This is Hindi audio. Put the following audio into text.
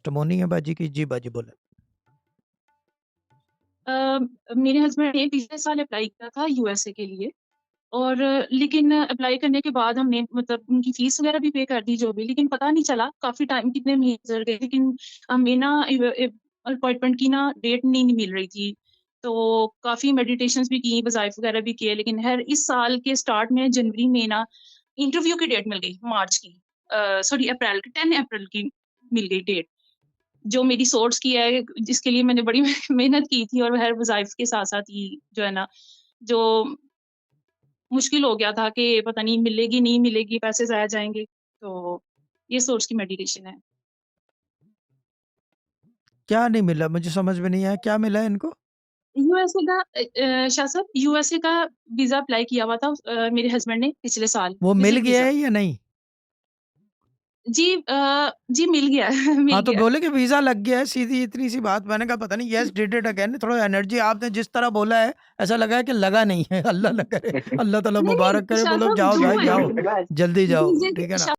टेस्टिमोनी है बाजी की। जी बाजी बोले। मेरे हस्बैंड ने पिछले साल अप्लाई किया था यूएसए के लिए। और लेकिन अप्लाई करने के बाद हमने मतलब उनकी फीस वगैरह भी पे कर दी जो भी, लेकिन पता नहीं चला काफी टाइम कितने महीने गुजर गए, लेकिन हमें ना अपॉइंटमेंट की ना डेट नहीं मिल रही थी। तो काफी मेडिटेशंस भी की, वज़ाइफ वगैरह भी किए, लेकिन हर इस साल के स्टार्ट में जनवरी में ना इंटरव्यू की डेट मिल गई, मार्च की, सॉरी अप्रैल की, 10 अप्रैल की मिल गई डेट, जो मेरी सोर्स की है, जिसके लिए मैंने बड़ी मेहनत की थी, और हर वज़ाइफ के साथ साथ ही जो है ना, जो मुश्किल हो गया था कि पता नहीं मिलेगी नहीं मिलेगी, पैसे ज़ाया जाएँगे। तो ये सोर्स की मेडिटेशन है। क्या नहीं मिला? मुझे समझ में नहीं आया, क्या मिला इनको? यूएसए का शाह साहब, यूएसए का वीज़ा अप्लाई किया हुआ था मेरे हस्बैंड ने पिछले साल, वो मिल विज़िट गया वीज़ा। है या नहीं? जी मिल गया है, हाँ, मिल तो गया। बोले कि वीज़ा लग गया है, सीधी इतनी सी बात। मैंने कहा पता नहीं, येस डिड इट अगेन। थोड़ा एनर्जी आपने जिस तरह बोला है, ऐसा लगा है कि लगा नहीं है। अल्लाह ना करे, अल्लाह ताला नहीं, मुबारक नहीं, करे। शाह बोलो साहब जाओ जो भाई है जाओ, जल्दी जाओ, ठीक है वीज़े ना?